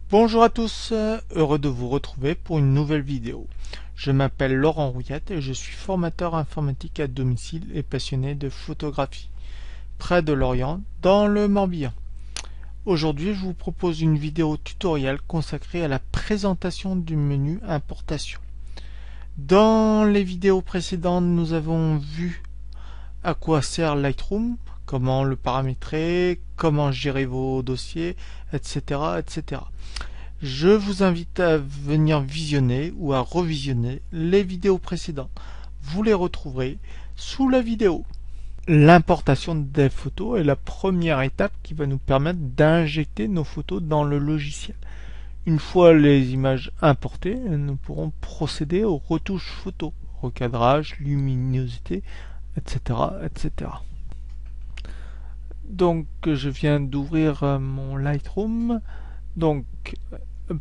Bonjour à tous, heureux de vous retrouver pour une nouvelle vidéo. Je m'appelle Laurent Rouillette et je suis formateur informatique à domicile et passionné de photographie, près de Lorient, dans le Morbihan. Aujourd'hui, je vous propose une vidéo tutoriel consacrée à la présentation du menu importation. Dans les vidéos précédentes, nous avons vu à quoi sert Lightroom, comment le paramétrer, comment gérer vos dossiers, etc., etc. Je vous invite à venir visionner ou à revisionner les vidéos précédentes. Vous les retrouverez sous la vidéo. L'importation des photos est la première étape qui va nous permettre d'injecter nos photos dans le logiciel. Une fois les images importées, nous pourrons procéder aux retouches photos, recadrage, luminosité, etc., etc. Donc je viens d'ouvrir mon Lightroom. Donc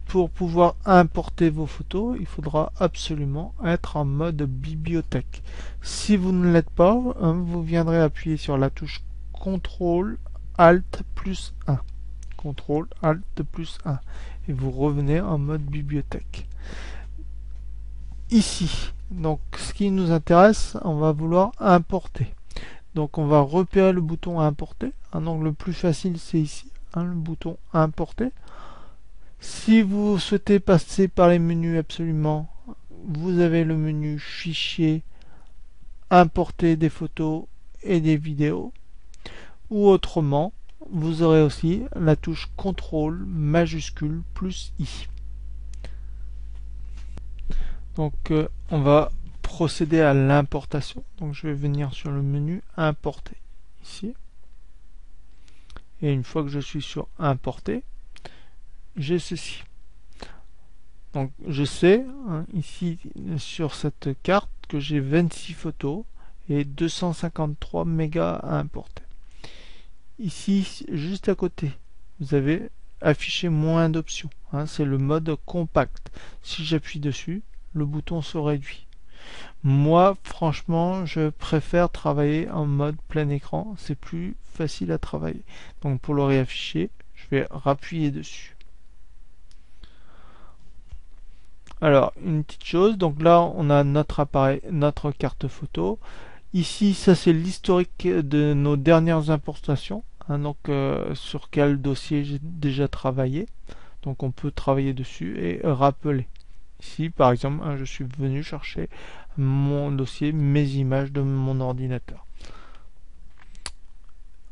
pour pouvoir importer vos photos, il faudra absolument être en mode bibliothèque. Si vous ne l'êtes pas, vous viendrez appuyer sur la touche CTRL ALT plus 1. CTRL ALT plus 1 et vous revenez en mode bibliothèque. Ici, donc ce qui nous intéresse, on va vouloir importer. Donc on va repérer le bouton importer. Donc le plus facile c'est ici, le bouton importer. Si vous souhaitez passer par les menus absolument, vous avez le menu fichier, importer des photos et des vidéos. Ou autrement, vous aurez aussi la touche CTRL majuscule plus I. Donc on va procéder à l'importation. Donc je vais venir sur le menu importer ici. Et une fois que je suis sur importer, j'ai ceci. Donc je sais ici sur cette carte que j'ai 26 photos et 253 mégas à importer. Ici juste à côté vous avez affiché moins d'options, c'est le mode compact. Si j'appuie dessus, le bouton se réduit. Moi franchement je préfère travailler en mode plein écran, c'est plus facile à travailler. Donc pour le réafficher, je vais rappuyer dessus. Alors, une petite chose, donc là on a notre appareil, notre carte photo. Ici, ça c'est l'historique de nos dernières importations, donc sur quel dossier j'ai déjà travaillé. Donc on peut travailler dessus et rappeler. Ici, par exemple, je suis venu chercher mon dossier, mes images de mon ordinateur.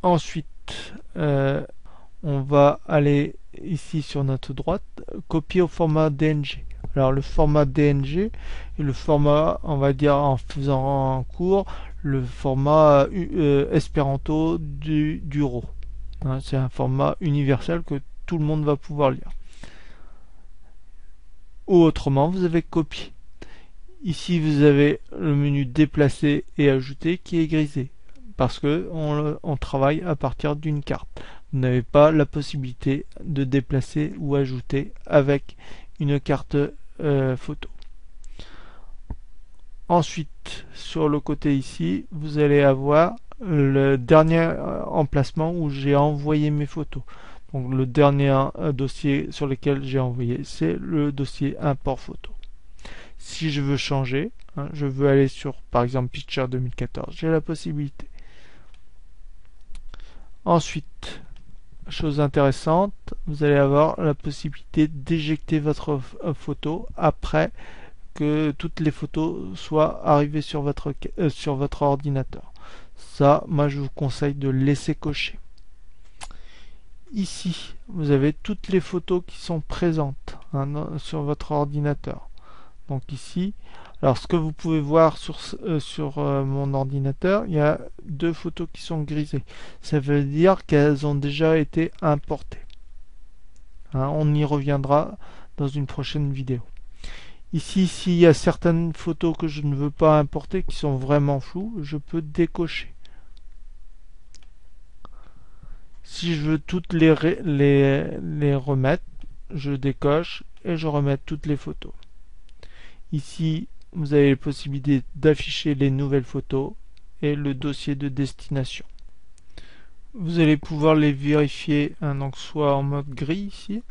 Ensuite, on va aller ici sur notre droite, copier au format DNG. Alors le format DNG et le format, on va dire en faisant un cours, le format Espéranto du RAW. C'est un format universel que tout le monde va pouvoir lire. Ou autrement, vous avez copié. Ici, vous avez le menu déplacer et ajouter qui est grisé parce que on travaille à partir d'une carte. Vous n'avez pas la possibilité de déplacer ou ajouter avec une carte photo. Ensuite, sur le côté ici, vous allez avoir le dernier emplacement où j'ai envoyé mes photos. Donc le dernier dossier sur lequel j'ai envoyé, c'est le dossier import photo. Si je veux changer, je veux aller sur par exemple Picture 2014, j'ai la possibilité. Ensuite, chose intéressante, vous allez avoir la possibilité d'éjecter votre photo après que toutes les photos soient arrivées sur votre ordinateur. Ça, moi je vous conseille de laisser cocher. Ici, vous avez toutes les photos qui sont présentes sur votre ordinateur. Donc ici, alors ce que vous pouvez voir sur mon ordinateur, il y a deux photos qui sont grisées. Ça veut dire qu'elles ont déjà été importées. On y reviendra dans une prochaine vidéo. Ici, s'il y a certaines photos que je ne veux pas importer, qui sont vraiment floues, je peux décocher. Si je veux toutes les remettre, je décoche et je remets toutes les photos. Ici, vous avez la possibilité d'afficher les nouvelles photos et le dossier de destination. Vous allez pouvoir les vérifier, donc soit en mode gris ici,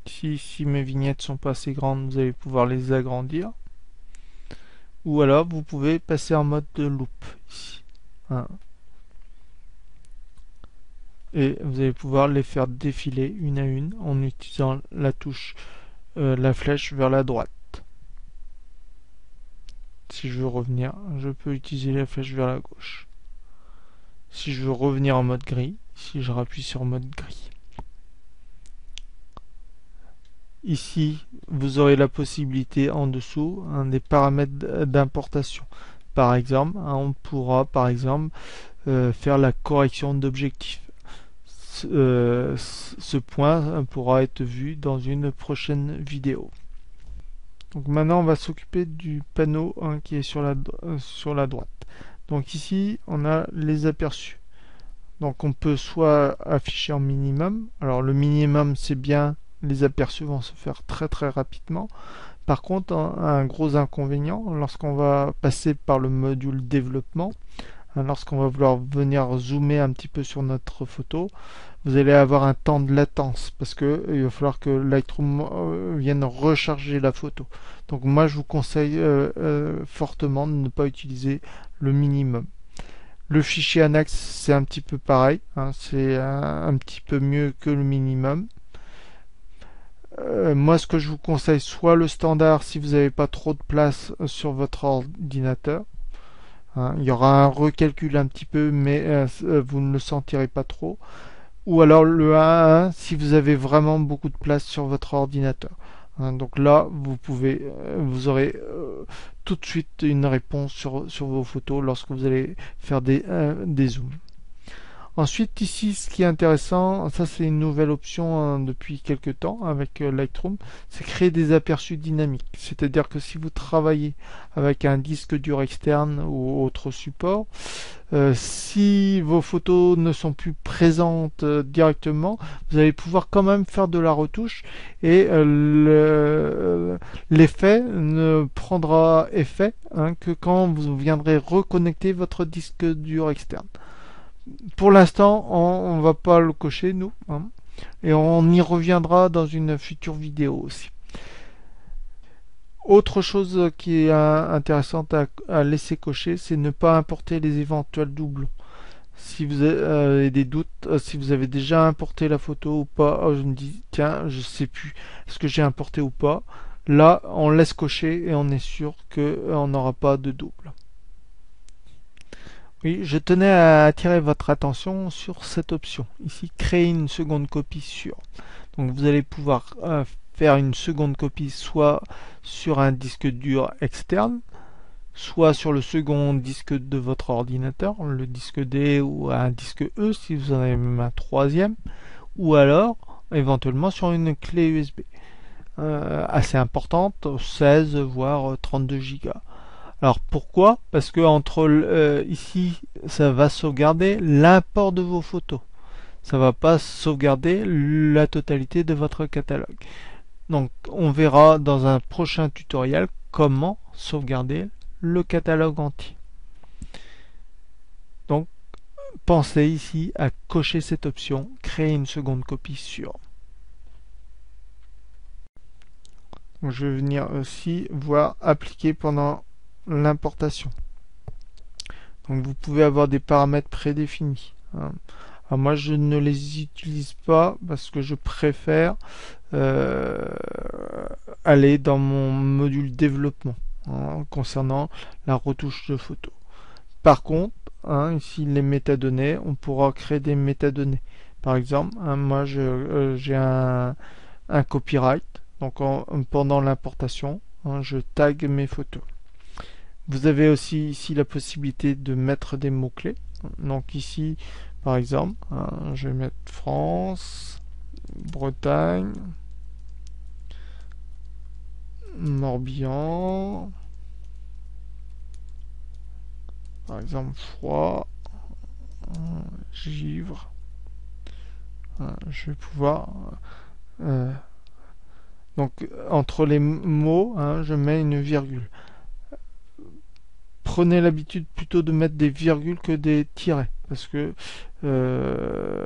Si mes vignettes sont pas assez grandes, vous allez pouvoir les agrandir. Ou alors vous pouvez passer en mode de loop ici. Hein. Et vous allez pouvoir les faire défiler une à une en utilisant la touche, la flèche vers la droite. Si je veux revenir, je peux utiliser la flèche vers la gauche. Si je veux revenir en mode gris, ici je rappuie sur mode gris. Ici, vous aurez la possibilité en dessous des paramètres d'importation. Par exemple, on pourra faire la correction d'objectif. Ce point pourra être vu dans une prochaine vidéo. Donc maintenant on va s'occuper du panneau qui est sur la droite. Donc ici on a les aperçus. Donc on peut soit afficher en minimum. Alors le minimum c'est bien, les aperçus vont se faire très rapidement. Par contre un gros inconvénient lorsqu'on va passer par le module développement, lorsqu'on va vouloir venir zoomer un petit peu sur notre photo, vous allez avoir un temps de latence parce que il va falloir que Lightroom vienne recharger la photo. Donc moi je vous conseille fortement de ne pas utiliser le minimum. Le fichier annexe c'est un petit peu pareil, c'est un petit peu mieux que le minimum. Moi ce que je vous conseille, soit le standard si vous n'avez pas trop de place sur votre ordinateur. Il y aura un recalcul un petit peu, mais vous ne le sentirez pas trop. Ou alors le 1 à 1 si vous avez vraiment beaucoup de place sur votre ordinateur. Donc là, vous aurez tout de suite une réponse sur vos photos lorsque vous allez faire des zooms. Ensuite ici ce qui est intéressant, ça c'est une nouvelle option depuis quelques temps avec Lightroom, c'est créer des aperçus dynamiques. C'est-à-dire que si vous travaillez avec un disque dur externe ou autre support, si vos photos ne sont plus présentes directement, vous allez pouvoir quand même faire de la retouche et l'effet ne prendra effet que quand vous viendrez reconnecter votre disque dur externe. Pour l'instant, on va pas le cocher, nous. Et on y reviendra dans une future vidéo aussi. Autre chose qui est intéressante à laisser cocher, c'est ne pas importer les éventuels doublons. Si vous avez des doutes, si vous avez déjà importé la photo ou pas, je me dis, tiens, je sais plus, est-ce que j'ai importé ou pas. Là, on laisse cocher et on est sûr qu'on n'aura pas de double. Oui, je tenais à attirer votre attention sur cette option. Ici, créer une seconde copie sur. Donc vous allez pouvoir faire une seconde copie soit sur un disque dur externe, soit sur le second disque de votre ordinateur, le disque D ou un disque E si vous en avez même un troisième, ou alors éventuellement sur une clé USB assez importante, 16 voire 32 Go. Alors pourquoi? Parce que ici ça va sauvegarder l'import de vos photos. Ça va pas sauvegarder la totalité de votre catalogue. Donc on verra dans un prochain tutoriel comment sauvegarder le catalogue entier. Donc pensez ici à cocher cette option, créer une seconde copie sur. Donc, je vais venir aussi voir appliquer pendant l'importation. Donc vous pouvez avoir des paramètres prédéfinis. Alors moi je ne les utilise pas parce que je préfère aller dans mon module développement concernant la retouche de photos. Par contre, ici les métadonnées, on pourra créer des métadonnées. Par exemple, moi j'ai un copyright, donc pendant l'importation, je tag mes photos. Vous avez aussi ici la possibilité de mettre des mots-clés. Donc ici, par exemple, je vais mettre France, Bretagne, Morbihan, par exemple froid, givre. Je vais pouvoir donc entre les mots, je mets une virgule. Prenez l'habitude plutôt de mettre des virgules que des tirets parce que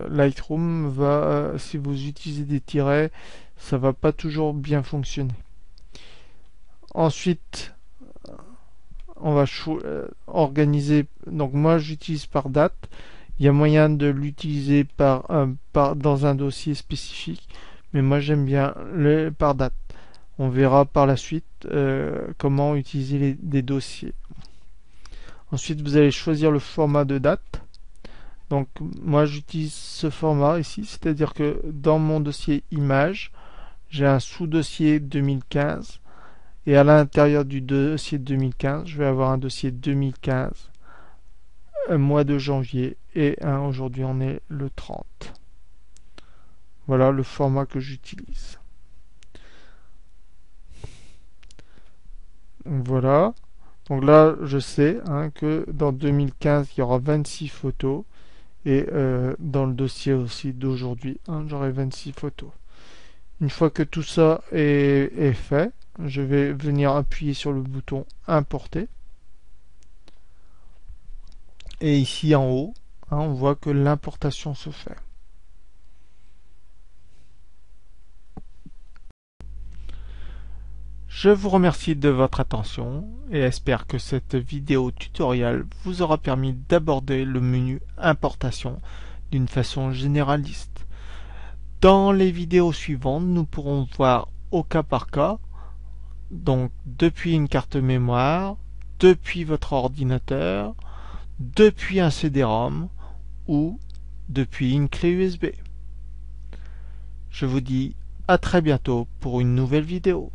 Lightroom va, si vous utilisez des tirets, ça va pas toujours bien fonctionner. Ensuite, on va organiser. Donc moi j'utilise par date. Il y a moyen de l'utiliser dans un dossier spécifique, mais moi j'aime bien par date. On verra par la suite comment utiliser des dossiers. Ensuite, vous allez choisir le format de date. Donc moi j'utilise ce format ici, c'est-à-dire que dans mon dossier image, j'ai un sous-dossier 2015 et à l'intérieur du dossier 2015, je vais avoir un dossier 2015, un mois de janvier et aujourd'hui on est le 30. Voilà le format que j'utilise. Voilà. Donc là, je sais que dans 2015, il y aura 26 photos. Et dans le dossier aussi d'aujourd'hui, j'aurai 26 photos. Une fois que tout ça est fait, je vais venir appuyer sur le bouton Importer. Et ici en haut, on voit que l'importation se fait. Je vous remercie de votre attention et espère que cette vidéo tutoriel vous aura permis d'aborder le menu Importation d'une façon généraliste. Dans les vidéos suivantes, nous pourrons voir au cas par cas, donc depuis une carte mémoire, depuis votre ordinateur, depuis un CD-ROM ou depuis une clé USB. Je vous dis à très bientôt pour une nouvelle vidéo.